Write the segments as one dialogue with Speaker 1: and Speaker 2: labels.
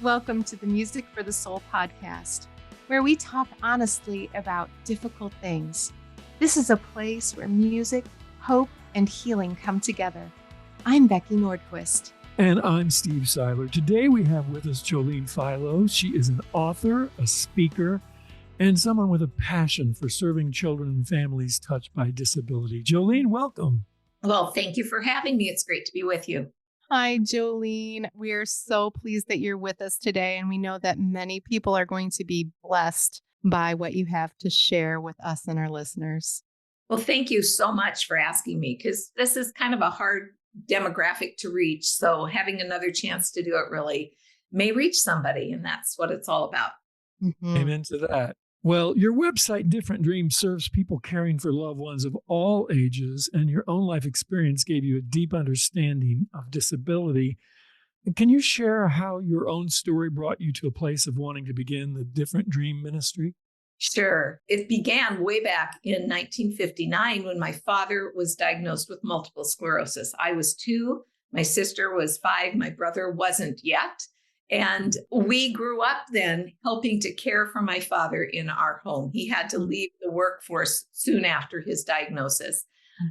Speaker 1: Welcome to the Music for the Soul podcast, where we talk honestly about difficult things. This is a place where music, hope, and healing come together. I'm Becky Nordquist.
Speaker 2: And I'm Steve Seiler. Today we have with us Jolene Philo. She is an author, a speaker, and someone with a passion for serving children and families touched by disability. Jolene, welcome.
Speaker 3: Well, thank you for having me. It's great to be with you.
Speaker 1: Hi, Jolene. We are so pleased that you're with us today, and we know that many people are going to be blessed by what you have to share with us and our listeners.
Speaker 3: Well, thank you so much for asking me, because this is kind of a hard demographic to reach. So having another chance to do it really may reach somebody, and that's what it's all about.
Speaker 1: Mm-hmm.
Speaker 2: Amen to that. Well, your website, Different Dreams, serves people caring for loved ones of all ages, and your own life experience gave you a deep understanding of disability. Can you share how your own story brought you to a place of wanting to begin the Different Dream ministry?
Speaker 3: Sure. It began way back in 1959 when my father was diagnosed with multiple sclerosis. I was 2, my sister was 5, my brother wasn't yet. And we grew up then helping to care for my father in our home. He had to leave the workforce soon after his diagnosis.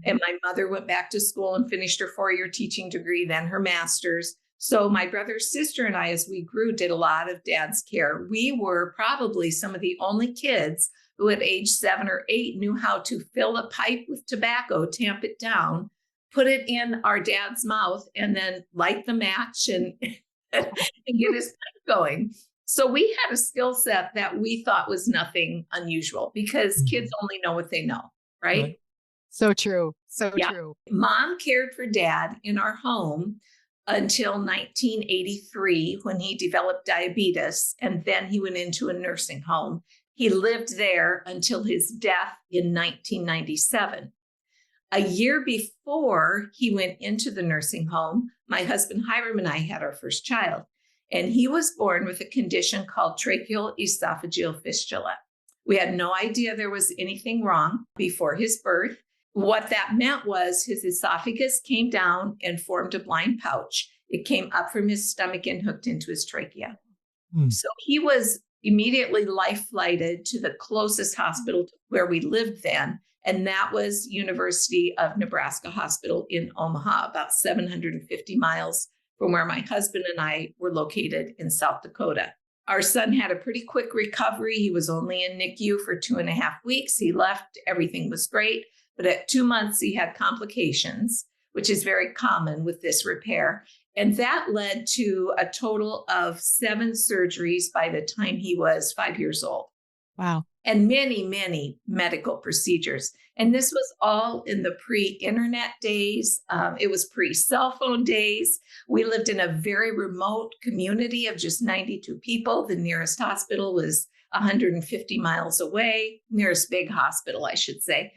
Speaker 3: And my mother went back to school and finished her 4-year teaching degree, then her master's. So my brother, sister, and I, as we grew, did a lot of dad's care. We were probably some of the only kids who at age 7 or 8 knew how to fill a pipe with tobacco, tamp it down, put it in our dad's mouth, and then light the match and get his pipe going. So we had a skill set that we thought was nothing unusual, because kids only know what they know, right?
Speaker 1: So true. So
Speaker 3: Yeah.
Speaker 1: true.
Speaker 3: Mom cared for dad in our home until 1983, when he developed diabetes, and then he went into a nursing home. He lived there until his death in 1997. A year before he went into the nursing home, my husband Hiram and I had our first child, and he was born with a condition called tracheal esophageal fistula. We had no idea there was anything wrong before his birth. What that meant was his esophagus came down and formed a blind pouch. It came up from his stomach and hooked into his trachea. So he was immediately life flighted to the closest hospital to where we lived then. And that was University of Nebraska Hospital in Omaha, about 750 miles from where my husband and I were located in South Dakota. Our son had a pretty quick recovery. He was only in NICU for 2.5 weeks. He left, everything was great. But at 2 months, he had complications, which is very common with this repair. And that led to a total of 7 surgeries by the time he was 5 years old.
Speaker 1: Wow.
Speaker 3: And many, many medical procedures. And this was all in the pre-internet days. It was pre-cell phone days. We lived in a very remote community of just 92 people. The nearest hospital was 150 miles away, nearest big hospital, I should say.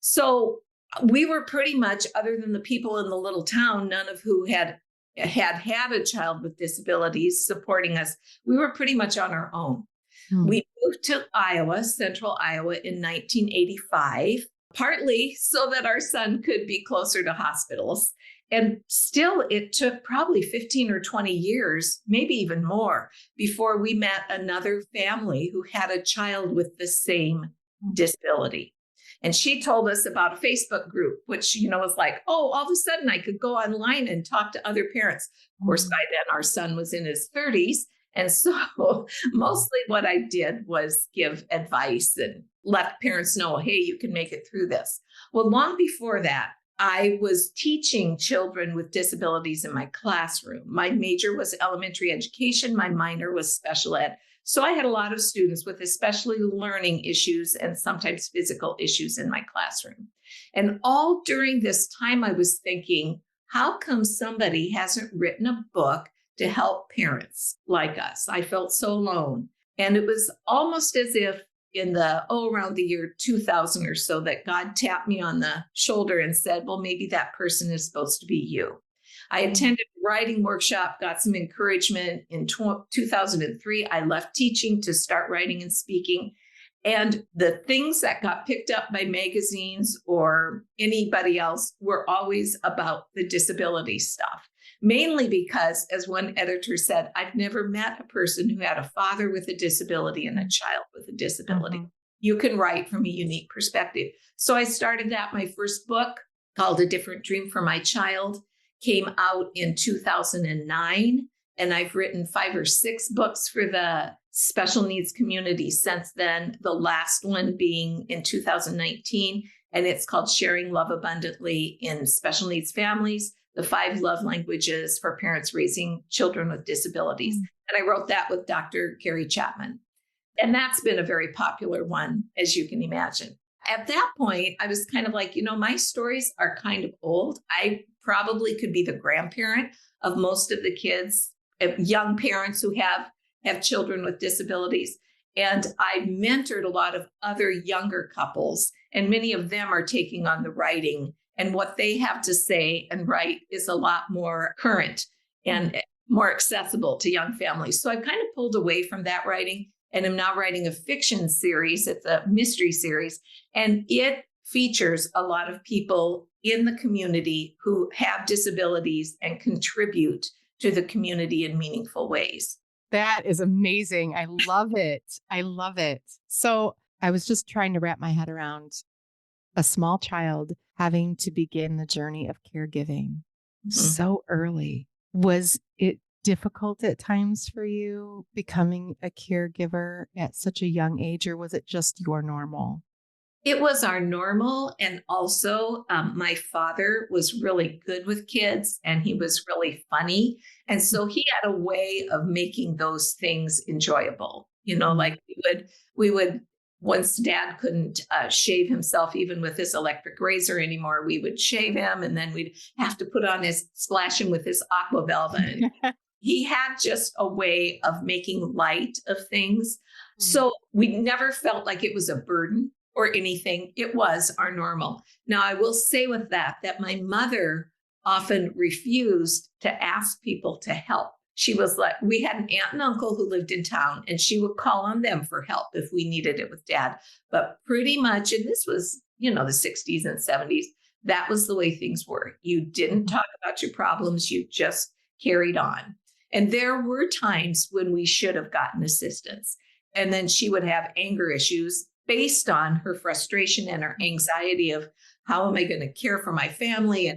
Speaker 3: So we were pretty much, other than the people in the little town, none of who had a child with disabilities supporting us, we were pretty much on our own. We moved to Iowa, central Iowa, in 1985, partly so that our son could be closer to hospitals. And still, it took probably 15 or 20 years, maybe even more, before we met another family who had a child with the same disability. And she told us about a Facebook group, which, was like, oh, all of a sudden I could go online and talk to other parents. Of course, by then our son was in his 30s. And so mostly what I did was give advice and let parents know, hey, you can make it through this. Well, long before that, I was teaching children with disabilities in my classroom. My major was elementary education. My minor was special ed. So I had a lot of students with especially learning issues and sometimes physical issues in my classroom. And all during this time, I was thinking, how come somebody hasn't written a book to help parents like us? I felt so alone. And it was almost as if around the year 2000 or so, that God tapped me on the shoulder and said, well, maybe that person is supposed to be you. I attended a writing workshop, got some encouragement. In 2003, I left teaching to start writing and speaking. And the things that got picked up by magazines or anybody else were always about the disability stuff. mainly because, as one editor said, I've never met a person who had a father with a disability and a child with a disability.
Speaker 1: Mhm.
Speaker 3: You can write from a unique perspective. So I started that. My first book, called A Different Dream for My Child, came out in 2009. And I've written 5 or 6 books for the special needs community since then, the last one being in 2019. And it's called Sharing Love Abundantly in Special Needs Families, the 5 love languages for parents raising children with disabilities. And I wrote that with Dr. Gary Chapman. And that's been a very popular one, as you can imagine. At that point, I was kind of like, my stories are kind of old. I probably could be the grandparent of most of the kids, young parents who have children with disabilities. And I mentored a lot of other younger couples, and many of them are taking on the writing. And what they have to say and write is a lot more current and more accessible to young families. So I've kind of pulled away from that writing and am now writing a fiction series. It's a mystery series, and it features a lot of people in the community who have disabilities and contribute to the community in meaningful ways.
Speaker 1: That is amazing. I love it. I love it. So I was just trying to wrap my head around a small child having to begin the journey of caregiving so early. Was it difficult at times for you becoming a caregiver at such a young age, or was it just your normal?
Speaker 3: It was our normal. And also, my father was really good with kids and he was really funny. And so he had a way of making those things enjoyable. Like we would, once dad couldn't shave himself, even with his electric razor anymore, we would shave him and then we'd have to splash him with his aqua velva. He had just a way of making light of things. So we never felt like it was a burden or anything. It was our normal. Now, I will say with that my mother often refused to ask people to help. She was like, we had an aunt and uncle who lived in town, and she would call on them for help if we needed it with dad. But pretty much, and this was, the 60s and 70s, that was the way things were. You didn't talk about your problems, you just carried on. And there were times when we should have gotten assistance. And then she would have anger issues based on her frustration and her anxiety of how am I going to care for my family,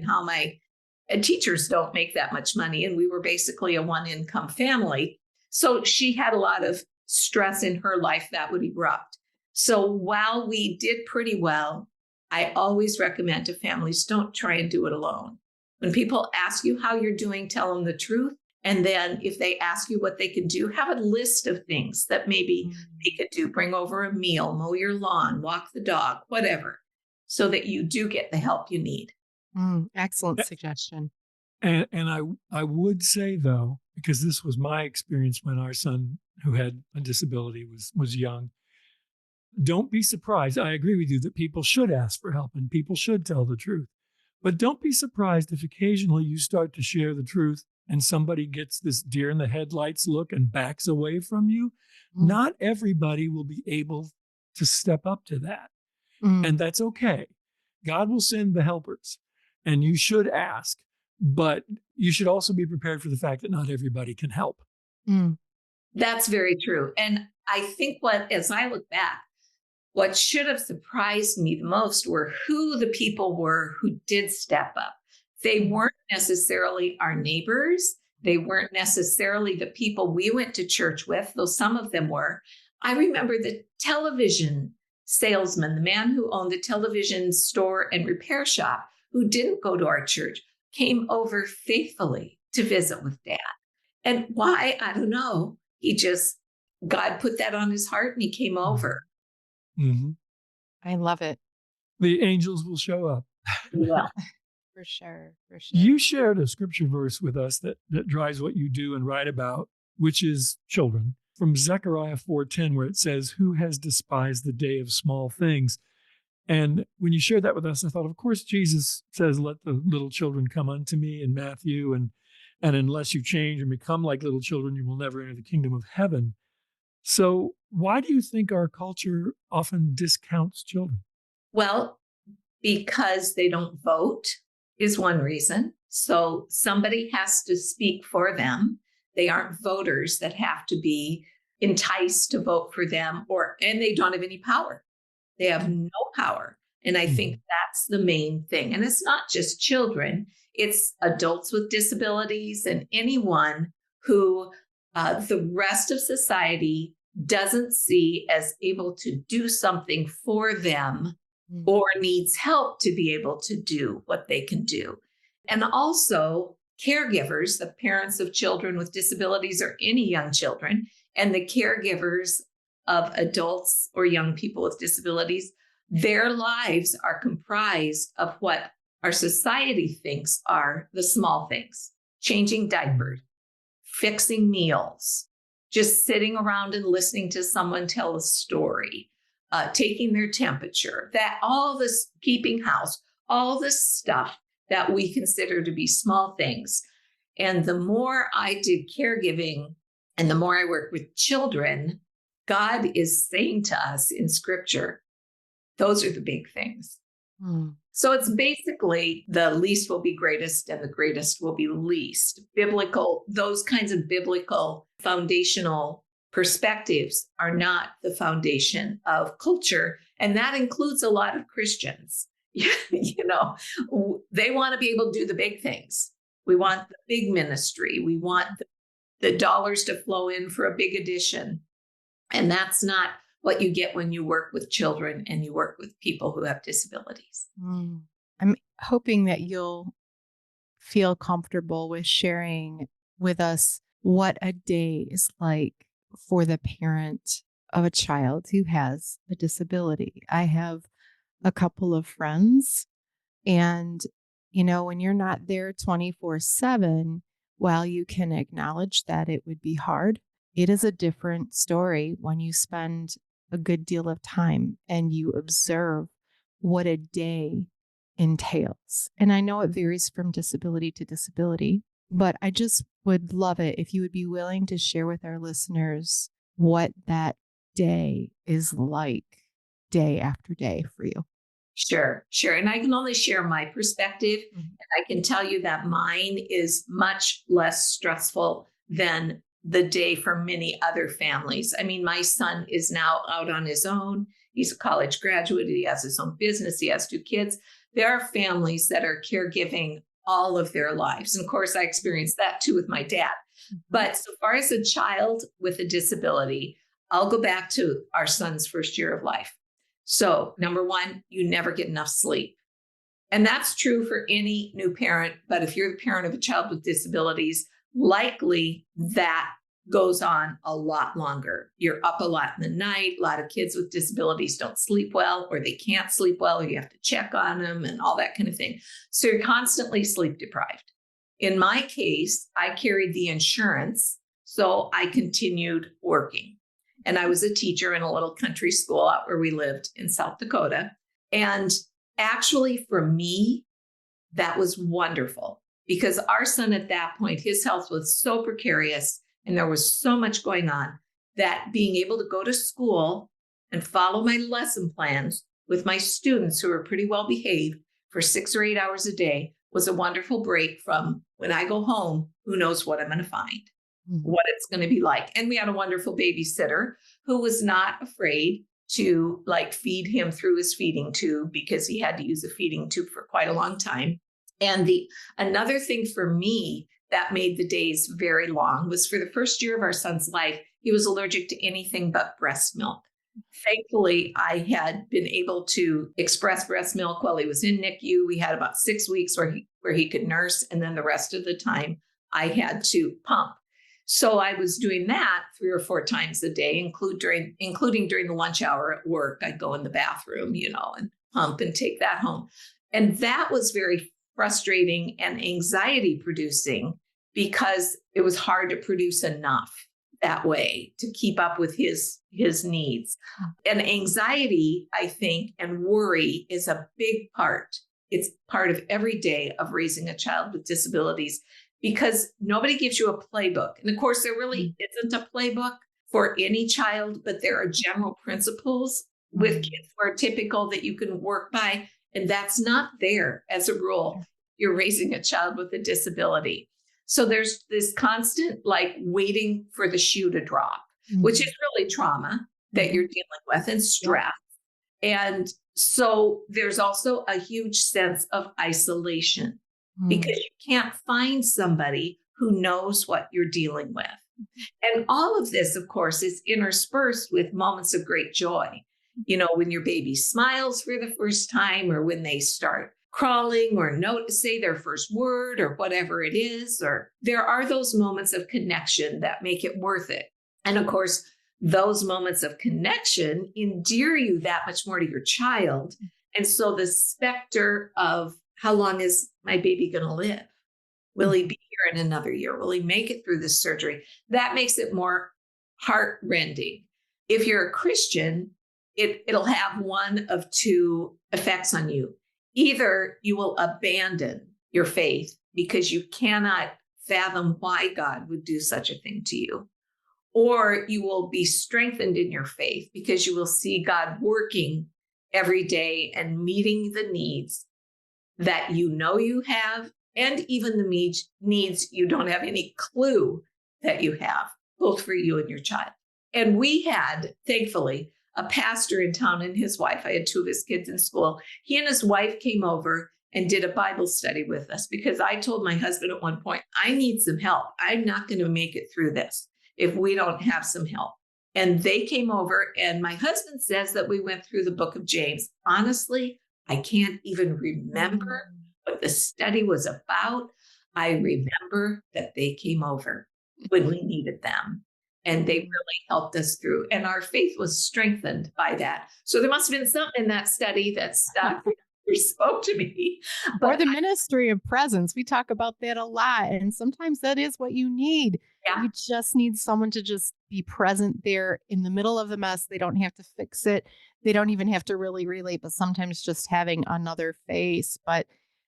Speaker 3: and teachers don't make that much money. And we were basically a one-income family. So she had a lot of stress in her life that would erupt. So while we did pretty well, I always recommend to families, don't try and do it alone. When people ask you how you're doing, tell them the truth. And then if they ask you what they can do, have a list of things that maybe they could do. Bring over a meal, mow your lawn, walk the dog, whatever, so that you do get the help you need.
Speaker 1: Excellent suggestion.
Speaker 2: And I would say, though, because this was my experience when our son who had a disability was young, don't be surprised. I agree with you that people should ask for help and people should tell the truth. But don't be surprised if occasionally you start to share the truth and somebody gets this deer in the headlights look and backs away from you. Not everybody will be able to step up to that. And that's okay. God will send the helpers, and you should ask, but you should also be prepared for the fact that not everybody can help.
Speaker 3: That's very true. And I think as I look back, what should have surprised me the most were who the people were who did step up. They weren't necessarily our neighbors. They weren't necessarily the people we went to church with, though some of them were. I remember the television salesman, the man who owned the television store and repair shop, who didn't go to our church, came over faithfully to visit with dad. And why? I don't know. God put that on his heart and he came over.
Speaker 1: I love it.
Speaker 2: The angels will show up.
Speaker 3: Yeah.
Speaker 1: For sure.
Speaker 2: You shared a scripture verse with us that drives what you do and write about, which is children, from Zechariah 4:10, where it says, "Who has despised the day of small things?" And when you shared that with us, I thought, of course, Jesus says, "Let the little children come unto me" in Matthew, and unless you change and become like little children, you will never enter the kingdom of heaven. So why do you think our culture often discounts children?
Speaker 3: Well, because they don't vote is one reason. So somebody has to speak for them. They aren't voters that have to be enticed to vote for them, and they don't have any power. They have no power. And I think that's the main thing. And it's not just children, it's adults with disabilities and anyone who the rest of society doesn't see as able to do something for them or needs help to be able to do what they can do. And also caregivers, the parents of children with disabilities or any young children, and the caregivers of adults or young people with disabilities, their lives are comprised of what our society thinks are the small things: changing diapers, fixing meals, just sitting around and listening to someone tell a story, taking their temperature, that all this, keeping house, all this stuff that we consider to be small things. And the more I did caregiving and the more I work with children, God is saying to us in scripture, those are the big things. So it's basically the least will be greatest and the greatest will be least. Biblical, those kinds of biblical foundational perspectives are not the foundation of culture. And that includes a lot of Christians. You know, they want to be able to do the big things. We want the big ministry. We want the dollars to flow in for a big addition. And that's not what you get when you work with children and you work with people who have disabilities.
Speaker 1: I'm hoping that you'll feel comfortable with sharing with us what a day is like for the parent of a child who has a disability. I have a couple of friends, and, you know, when you're not there 24/7, while you can acknowledge that it would be hard, it is a different story when you spend a good deal of time and you observe what a day entails. And I know it varies from disability to disability, but I just would love it if you would be willing to share with our listeners what that day is like, day after day for you.
Speaker 3: Sure. And I can only share my perspective. And I can tell you that mine is much less stressful than the day for many other families. I mean, my son is now out on his own. He's a college graduate. He has his own business. He has 2 kids. There are families that are caregiving all of their lives. And of course, I experienced that too with my dad. But so far as a child with a disability, I'll go back to our son's first year of life. So number 1, you never get enough sleep. And that's true for any new parent. But if you're the parent of a child with disabilities, likely that goes on a lot longer. You're up a lot in the night. A lot of kids with disabilities don't sleep well, or they can't sleep well, or you have to check on them and all that kind of thing. So you're constantly sleep deprived. In my case, I carried the insurance, so I continued working. And I was a teacher in a little country school out where we lived in South Dakota. And actually, for me, that was wonderful because our son at that point, his health was so precarious and there was so much going on that being able to go to school and follow my lesson plans with my students who were pretty well behaved for 6 or 8 hours a day was a wonderful break from when I go home, who knows what I'm going to find, what it's going to be like. And we had a wonderful babysitter who was not afraid to feed him through his feeding tube because he had to use a feeding tube for quite a long time. And another thing for me that made the days very long was for the first year of our son's life, he was allergic to anything but breast milk. Thankfully, I had been able to express breast milk while he was in NICU. We had about 6 weeks where he could nurse, and then the rest of the time I had to pump. So I was doing that 3 or 4 times a day, including during the lunch hour at work. I'd go in the bathroom, and pump and take that home. And that was very frustrating and anxiety producing because it was hard to produce enough that way to keep up with his needs. And anxiety, I think, and worry is a big part. It's part of every day of raising a child with disabilities because nobody gives you a playbook. And of course, there really isn't a playbook for any child, but there are general principles with kids who are typical that you can work by. And that's not there as a rule you're raising a child with a disability. So there's this constant like waiting for the shoe to drop, which is really trauma that you're dealing with and stress. And so there's also a huge sense of isolation because you can't find somebody who knows what you're dealing with. And all of this, of course, is interspersed with moments of great joy. You know, when your baby smiles for the first time, or when they start crawling or say their first word or whatever it is, or there are those moments of connection that make it worth it. And of course, those moments of connection endear you that much more to your child. And so the specter of how long is my baby going to live? Will he be here in another year? Will he make it through this surgery? That makes it more heart-rending. If you're a Christian, it'll have one of two effects on you. Either you will abandon your faith because you cannot fathom why God would do such a thing to you, or you will be strengthened in your faith because you will see God working every day and meeting the needs that you know you have, and even the needs you don't have any clue that you have, both for you and your child. And we had, thankfully, a pastor in town and his wife. I had two of his kids in school. He and his wife came over and did a Bible study with us because I told my husband at one point, I need some help. I'm not going to make it through this if we don't have some help. And they came over, and my husband says that we went through the book of James. Honestly, I can't even remember what the study was about. I remember that they came over when we needed them, and they really helped us through. And our faith was strengthened by that. So there must have been something in that study that stuck or spoke to me.
Speaker 1: Or the ministry of presence. We talk about that a lot. And sometimes that is what you need.
Speaker 3: Yeah.
Speaker 1: You just need someone to just be present there in the middle of the mess. They don't have to fix it. They don't even have to really relate, but sometimes just having another face. But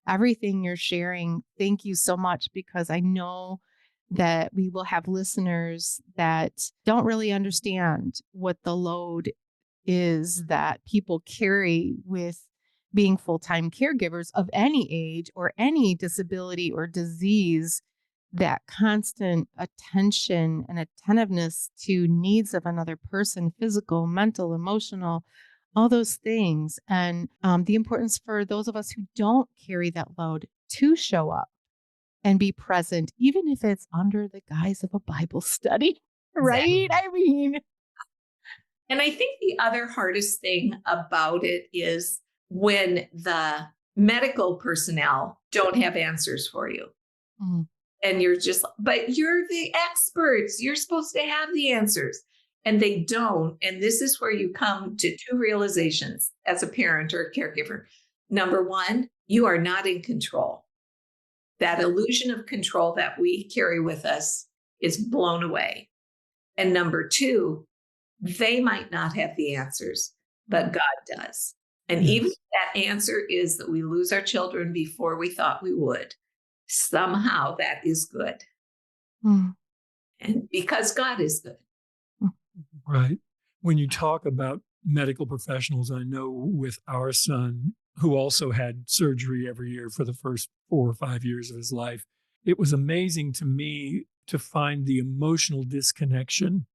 Speaker 1: everything you're sharing, thank you so much, because I know that we will have listeners that don't really understand what the load is that people carry with being full-time caregivers of any age or any disability or disease. That constant attention and attentiveness to needs of another person, physical, mental, emotional, all those things. And the importance for those of us who don't carry that load to show up and be present, even if it's under the guise of a Bible study, right?
Speaker 3: Exactly.
Speaker 1: I mean.
Speaker 3: And I think the other hardest thing about it is when the medical personnel don't have answers for you. And you're just, but you're the experts. You're supposed to have the answers. And they don't. And this is where you come to two realizations as a parent or a caregiver. Number one, you are not in control. That illusion of control that we carry with us is blown away. And number two, they might not have the answers, but God does. And even if that answer is that we lose our children before we thought we would, somehow that is good. And because God is good.
Speaker 2: Right. When you talk about medical professionals, I know with our son, who also had surgery every year for the first 4 or 5 years of his life, it was amazing to me to find the emotional disconnection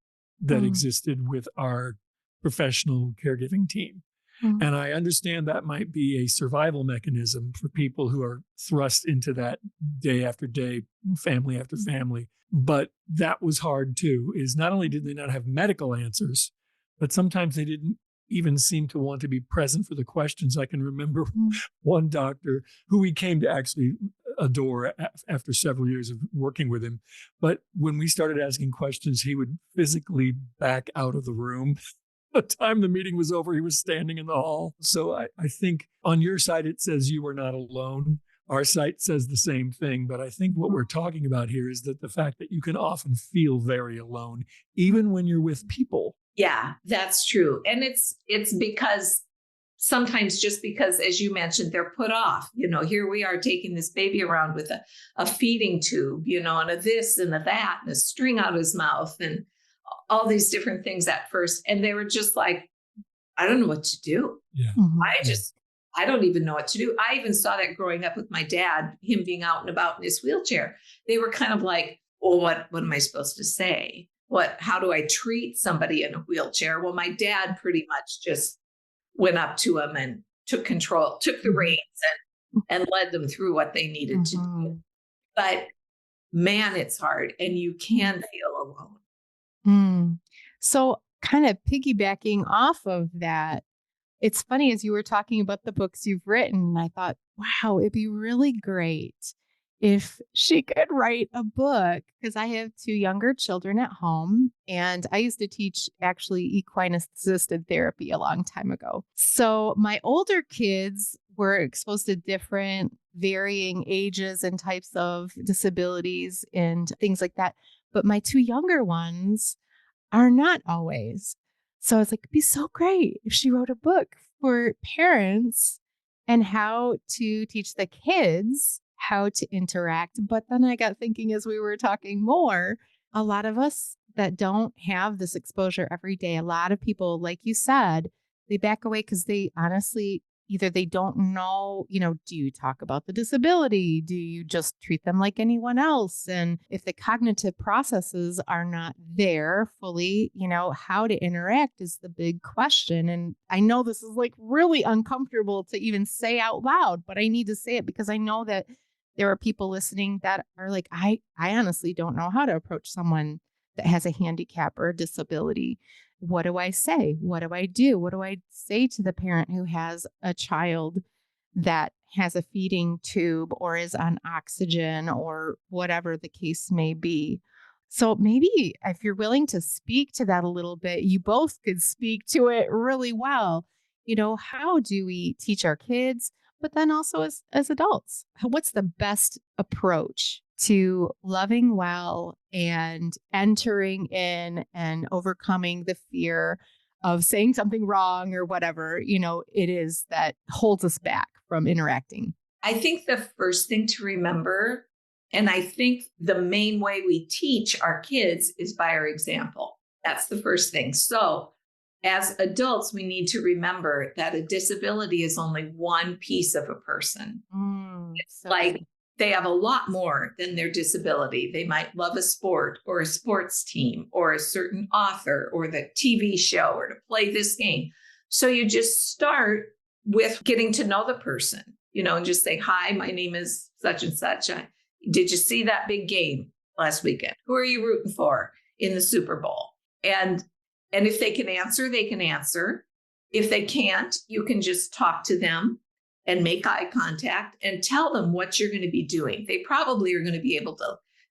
Speaker 2: that existed with our professional caregiving team. And I understand that might be a survival mechanism for people who are thrust into that day after day, family after family. But that was hard too, is not only did they not have medical answers, but sometimes they didn't even seem to want to be present for the questions. I can remember one doctor who we came to actually adore after several years of working with him. But when we started asking questions, he would physically back out of the room. The time the meeting was over, he was standing in the hall. So I think on your side, it says you are not alone. Our site says the same thing. But I think what we're talking about here is that the fact that you can often feel very alone, even when you're with people.
Speaker 3: Yeah, that's true. And it's because sometimes just because, as you mentioned, they're put off. You know, here we are taking this baby around with a feeding tube, you know, and a this and a that and a string out his mouth and all these different things at first. And they were just like, I don't know what to do.
Speaker 2: Yeah.
Speaker 3: I don't even know what to do. I even saw that growing up with my dad, him being out and about in his wheelchair. They were kind of like, well, what am I supposed to say? How do I treat somebody in a wheelchair? Well, my dad pretty much just went up to him and took control, took the reins and led them through what they needed to do. But man, it's hard, and you can feel alone.
Speaker 1: So kind of piggybacking off of that, it's funny as you were talking about the books you've written, I thought, wow, it'd be really great if she could write a book because I have two younger children at home and I used to teach actually equine assisted therapy a long time ago. So my older kids were exposed to different varying ages and types of disabilities and things like that. But my two younger ones are not always. So I was like, it'd be so great if she wrote a book for parents and how to teach the kids how to interact. But then I got thinking as we were talking more, a lot of us that don't have this exposure every day, a lot of people, like you said, they back away because they honestly either they don't know, do you talk about the disability? Do you just treat them like anyone else? And if the cognitive processes are not there fully, how to interact is the big question. And I know this is like really uncomfortable to even say out loud, but I need to say it because I know that there are people listening that are like, I honestly don't know how to approach someone that has a handicap or a disability. What do I say? What do I do? What do I say to the parent who has a child that has a feeding tube or is on oxygen or whatever the case may be? So maybe if you're willing to speak to that a little bit, you both could speak to it really well. How do we teach our kids, but then also as adults? What's the best approach to loving well and entering in and overcoming the fear of saying something wrong or whatever, it is that holds us back from interacting?
Speaker 3: I think the first thing to remember, and I think the main way we teach our kids is by our example. That's the first thing. So as adults, we need to remember that a disability is only one piece of a person. It's
Speaker 1: So
Speaker 3: like
Speaker 1: good.
Speaker 3: they have a lot more than their disability. They might love a sport or a sports team or a certain author or the TV show or to play this game. So you just start with getting to know the person, and just say, hi, my name is such and such. Did you see that big game last weekend? Who are you rooting for in the Super Bowl? And if they can answer, they can answer. If they can't, you can just talk to them and make eye contact and tell them what you're going to be doing. They probably are going to be able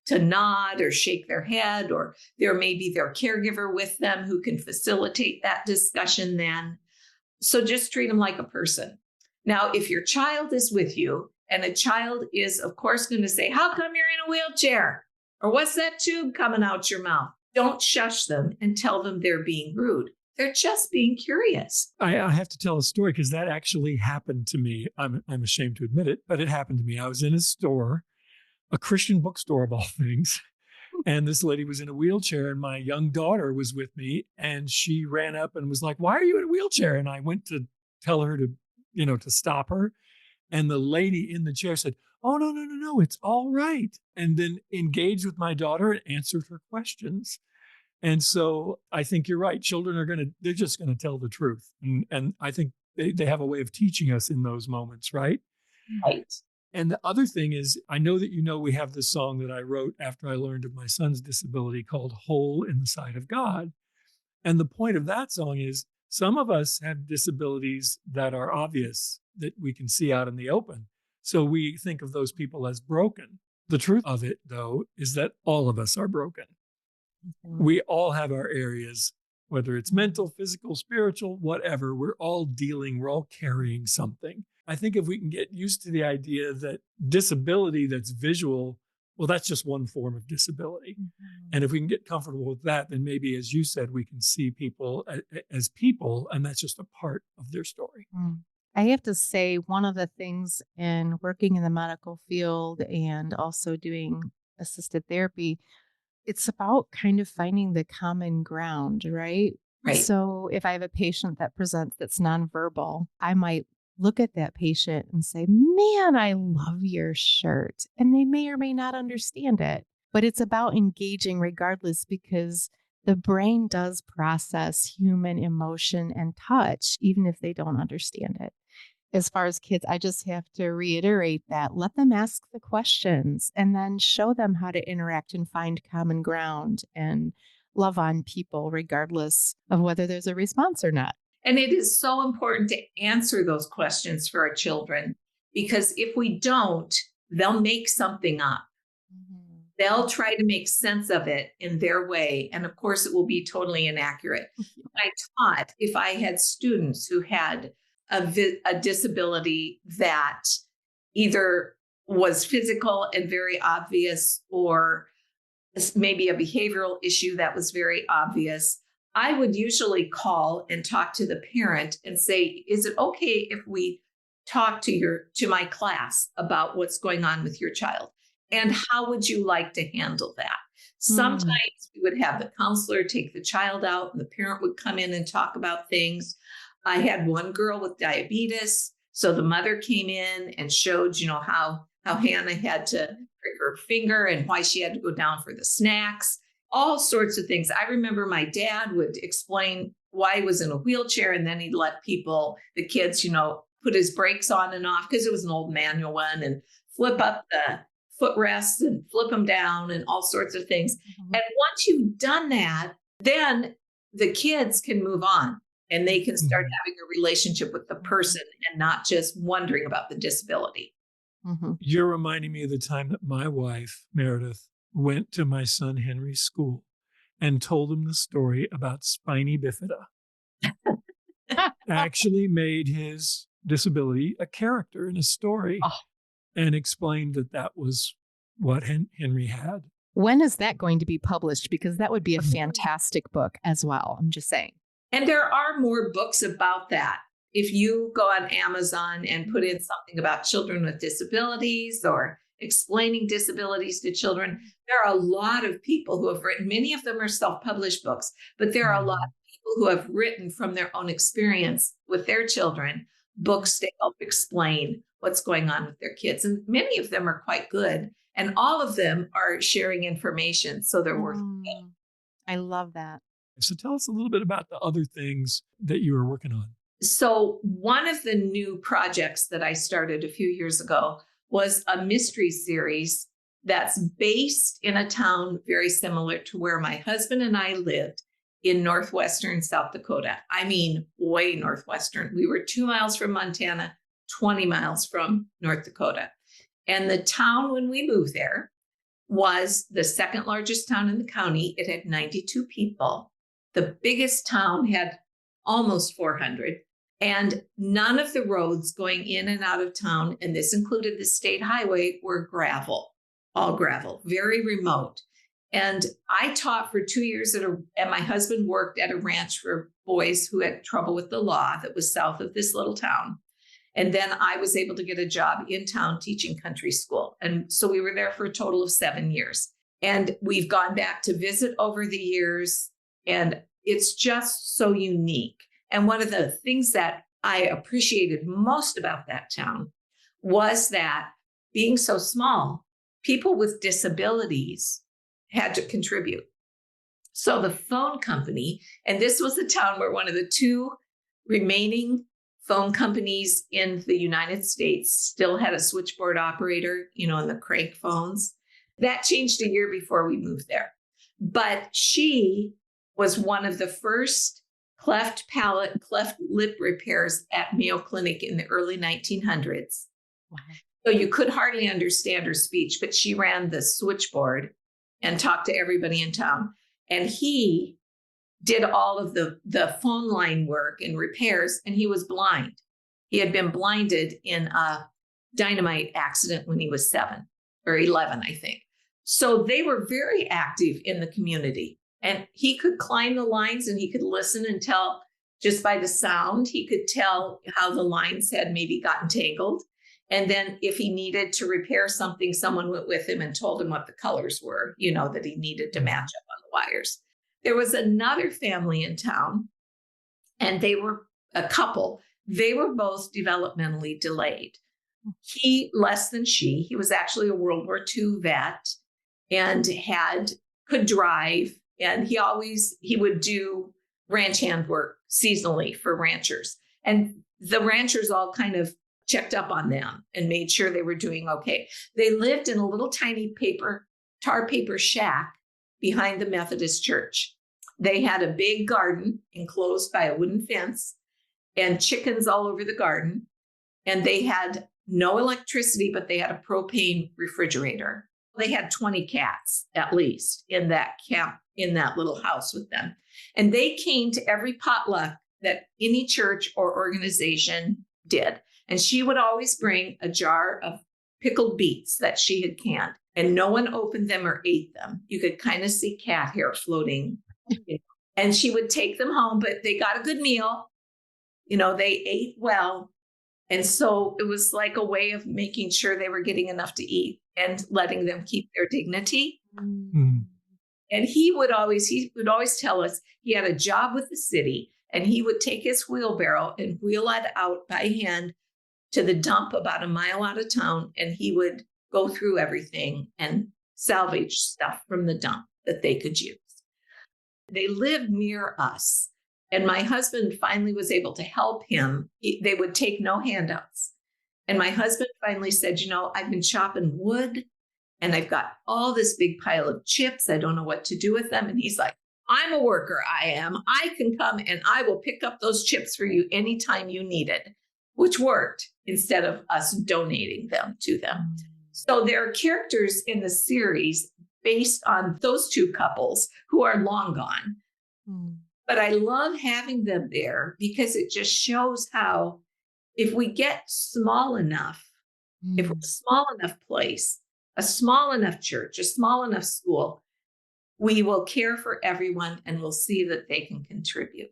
Speaker 3: to nod or shake their head, or there may be their caregiver with them who can facilitate that discussion then. So just treat them like a person. Now, if your child is with you and a child is, of course, going to say, how come you're in a wheelchair? Or what's that tube coming out your mouth? Don't shush them and tell them they're being rude. They're just being curious.
Speaker 2: I have to tell a story because that actually happened to me. I'm ashamed to admit it, but it happened to me. I was in a store, a Christian bookstore of all things, and this lady was in a wheelchair, and my young daughter was with me, and she ran up and was like, "Why are you in a wheelchair?" And I went to tell her to stop her, and the lady in the chair said, "Oh, no, it's all right," and then engaged with my daughter and answered her questions. And so I think you're right. Children they're just going to tell the truth. And I think they have a way of teaching us in those moments, right?
Speaker 3: Right.
Speaker 2: And the other thing is, I know that we have this song that I wrote after I learned of my son's disability called Whole in the Sight of God. And the point of that song is some of us have disabilities that are obvious that we can see out in the open. So we think of those people as broken. The truth of it, though, is that all of us are broken. We all have our areas, whether it's mental, physical, spiritual, whatever. We're all carrying something. I think if we can get used to the idea that disability that's visual, well, that's just one form of disability. And if we can get comfortable with that, then maybe, as you said, we can see people as people, and that's just a part of their story.
Speaker 1: I have to say, one of the things in working in the medical field and also doing assisted therapy, it's about kind of finding the common ground, right?
Speaker 3: Right.
Speaker 1: So if I have a patient that presents that's nonverbal, I might look at that patient and say, man, I love your shirt. And they may or may not understand it, but it's about engaging regardless because the brain does process human emotion and touch, even if they don't understand it. As far as kids, I just have to reiterate that let them ask the questions and then show them how to interact and find common ground and love on people, regardless of whether there's a response or not.
Speaker 3: And it is so important to answer those questions for our children, because if we don't, they'll make something up.
Speaker 1: Mhm.
Speaker 3: They'll try to make sense of it in their way. And of course, it will be totally inaccurate. I taught, if I had students who had a disability that either was physical and very obvious, or maybe a behavioral issue that was very obvious, I would usually call and talk to the parent and say, is it okay if we talk to my class about what's going on with your child? And how would you like to handle that? Sometimes we would have the counselor take the child out and the parent would come in and talk about things. I had one girl with diabetes. So the mother came in and showed, how Hannah had to prick her finger and why she had to go down for the snacks, all sorts of things. I remember my dad would explain why he was in a wheelchair, and then he'd let the kids, put his brakes on and off because it was an old manual one, and flip up the footrests and flip them down and all sorts of things.
Speaker 1: Mhm.
Speaker 3: And once you've done that, then the kids can move on and they can start having a relationship with the person and not just wondering about the disability.
Speaker 1: Mhm.
Speaker 2: You're reminding me of the time that my wife, Meredith, went to my son Henry's school and told him the story about spiny bifida. Actually made his disability a character in a story
Speaker 1: Oh,
Speaker 2: and explained that that was what Henry had.
Speaker 1: when is that going to be published? Because that would be a fantastic book as well. I'm just saying.
Speaker 3: And there are more books about that. If you go on Amazon and put in something about children with disabilities or explaining disabilities to children, there are a lot of people who have written, many of them are self-published books, but there are a lot of people who have written from their own experience with their children, books to help explain what's going on with their kids. And many of them are quite good. And all of them are sharing information. So they're worth it.
Speaker 1: I love that.
Speaker 2: So tell us a little bit about the other things that you were working on.
Speaker 3: So one of the new projects that I started a few years ago was a mystery series that's based in a town very similar to where my husband and I lived in northwestern South Dakota. I mean, way northwestern. We were 2 miles from Montana, 20 miles from North Dakota. And the town, when we moved there, was the second largest town in the county. It had 92 people. The biggest town had almost 400. And none of the roads going in and out of town, and this included the state highway, were gravel, all gravel, very remote. And I taught for 2 years and my husband worked at a ranch for boys who had trouble with the law that was south of this little town. And then I was able to get a job in town teaching country school. And so we were there for a total of 7 years. And we've gone back to visit over the years. And it's just so unique. And one of the things that I appreciated most about that town was that being so small, people with disabilities had to contribute. So the phone company, and this was the town where one of the two remaining phone companies in the United States still had a switchboard operator, in the crank phones. That changed a year before we moved there. But she was one of the first cleft palate, cleft lip repairs at Mayo Clinic in the early 1900s.
Speaker 1: Wow.
Speaker 3: So you could hardly understand her speech, but she ran the switchboard and talked to everybody in town. And he did all of the phone line work and repairs, and he was blind. He had been blinded in a dynamite accident when he was 7 or 11, I think. So they were very active in the community. And he could climb the lines and he could listen and tell just by the sound, he could tell how the lines had maybe gotten tangled. And then if he needed to repair something, someone went with him and told him what the colors were, that he needed to match up on the wires. There was another family in town, and they were a couple. They were both developmentally delayed. He less than she. He was actually a World War II vet and could drive. And he would do ranch hand work seasonally for ranchers. And the ranchers all kind of checked up on them and made sure they were doing okay. They lived in a little tiny tar paper shack behind the Methodist church. They had a big garden enclosed by a wooden fence and chickens all over the garden. And they had no electricity, but they had a propane refrigerator. They had 20 cats at least in that camp, in that little house with them. And they came to every potluck that any church or organization did. And she would always bring a jar of pickled beets that she had canned, and no one opened them or ate them. You could kind of see cat hair floating. And she would take them home, but they got a good meal. They ate well. And so it was like a way of making sure they were getting enough to eat and letting them keep their dignity.
Speaker 2: Mm-hmm.
Speaker 3: And he would always tell us he had a job with the city, and he would take his wheelbarrow and wheel it out by hand to the dump about a mile out of town. And he would go through everything and salvage stuff from the dump that they could use. They lived near us. And my husband finally was able to help him. They would take no handouts. And my husband finally said, I've been chopping wood and I've got all this big pile of chips. I don't know what to do with them. And he's like, I'm a worker. I am. I can come and I will pick up those chips for you anytime you need it, which worked instead of us donating them to them. So there are characters in the series based on those two couples who are long gone. But I love having them there because it just shows how if we get small enough, if we're a small enough place, a small enough church, a small enough school, we will care for everyone and we'll see that they can contribute.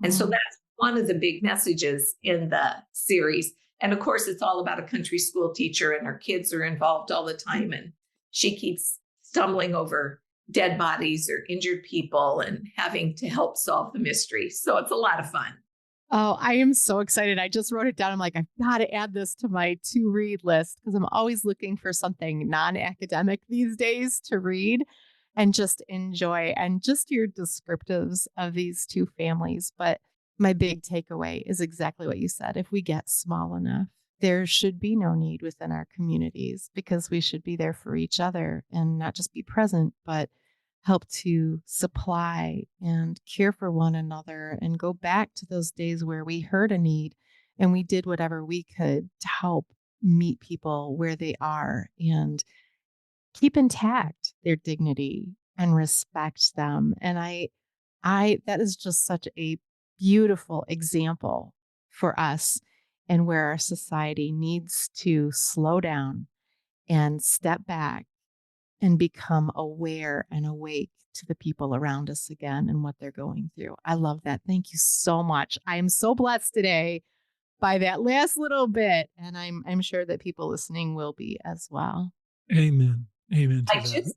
Speaker 3: And so that's one of the big messages in the series. And of course, it's all about a country school teacher and her kids are involved all the time. And she keeps stumbling over dead bodies or injured people and having to help solve the mystery. So it's a lot of fun.
Speaker 1: Oh, I am so excited. I just wrote it down. I'm like, I've got to add this to my to read list because I'm always looking for something non-academic these days to read and just enjoy, and just your descriptives of these two families. But my big takeaway is exactly what you said. If we get small enough, there should be no need within our communities because we should be there for each other and not just be present, but help to supply and care for one another and go back to those days where we heard a need and we did whatever we could to help meet people where they are and keep intact their dignity and respect them. And that is just such a beautiful example for us and where our society needs to slow down and step back and become aware and awake to the people around us again and what they're going through. I love that. Thank you so much. I am so blessed today by that last little bit, and I'm sure that people listening will be as well.
Speaker 2: Amen. Amen to
Speaker 3: I
Speaker 2: that.
Speaker 3: just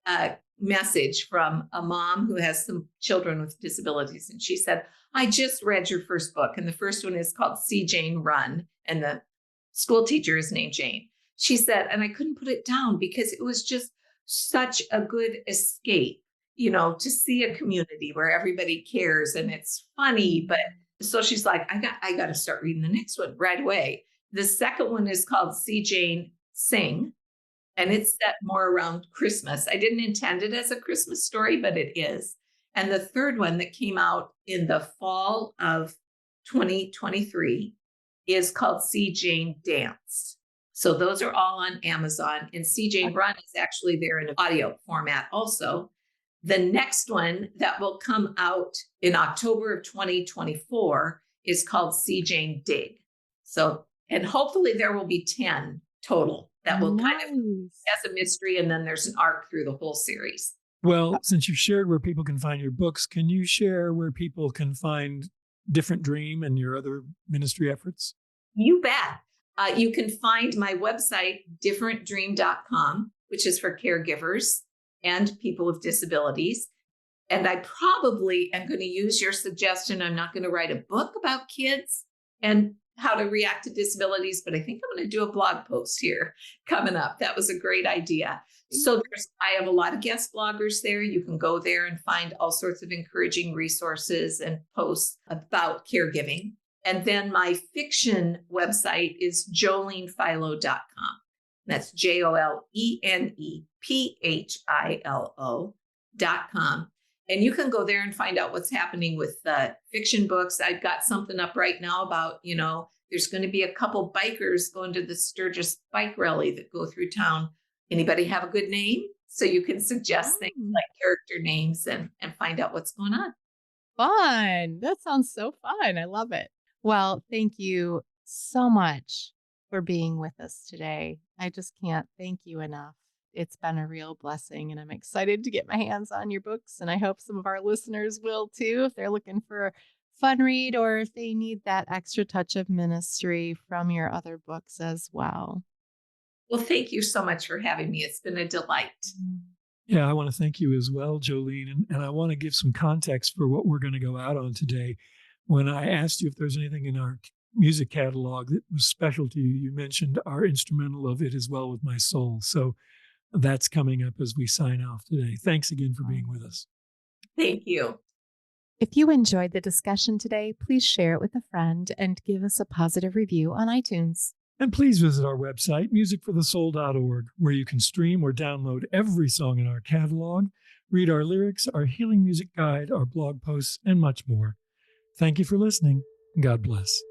Speaker 3: got a message from a mom who has some children with disabilities, and she said, I just read your first book, and the first one is called See Jane Run, and the school teacher is named Jane. She said, and I couldn't put it down because it was just such a good escape, to see a community where everybody cares and it's funny. But so she's like, I got to start reading the next one right away. The second one is called See Jane Sing, and it's set more around Christmas. I didn't intend it as a Christmas story, but it is. And the third one that came out in the fall of 2023 is called See Jane Dance. So those are all on Amazon, and See Jane Run is actually there in an audio format also. The next one that will come out in October of 2024 is called See Jane Dig. So, and hopefully there will be 10 total that will kind of as a mystery, and then there's an arc through the whole series.
Speaker 2: Well, since you shared where people can find your books, can you share where people can find Different Dream and your other ministry efforts?
Speaker 3: You bet. You can find my website, differentdream.com, which is for caregivers and people with disabilities. And I probably am going to use your suggestion. I'm not going to write a book about kids and how to react to disabilities. But I think I'm going to do a blog post here coming up. That was a great idea. So I have a lot of guest bloggers there. You can go there and find all sorts of encouraging resources and posts about caregiving. And then my fiction website is jolenephilo.com. That's JOLENEPHILO.com. And you can go there and find out what's happening with fiction books. I've got something up right now about, there's going to be a couple bikers going to the Sturgis bike rally that go through town. Anybody have a good name? So you can suggest things like character names and find out what's going on.
Speaker 1: Fun. That sounds so fun. I love it. Well, thank you so much for being with us today. I just can't thank you enough. It's been a real blessing, and I'm excited to get my hands on your books, and I hope some of our listeners will too, if they're looking for a fun read or if they need that extra touch of ministry from your other books as well.
Speaker 3: Well, thank you so much for having me. It's been a delight.
Speaker 2: Yeah, I want to thank you as well, Jolene. And I want to give some context for what we're going to go out on today. When I asked you if there's anything in our music catalog that was special to you, you mentioned our instrumental of It Is Well With My Soul. So that's coming up as we sign off today. Thanks again for being with us.
Speaker 3: Thank you.
Speaker 1: If you enjoyed the discussion today, please share it with a friend and give us a positive review on iTunes.
Speaker 2: And please visit our website, musicforthesoul.org, where you can stream or download every song in our catalog, read our lyrics, our healing music guide, our blog posts, and much more. Thank you for listening. God bless.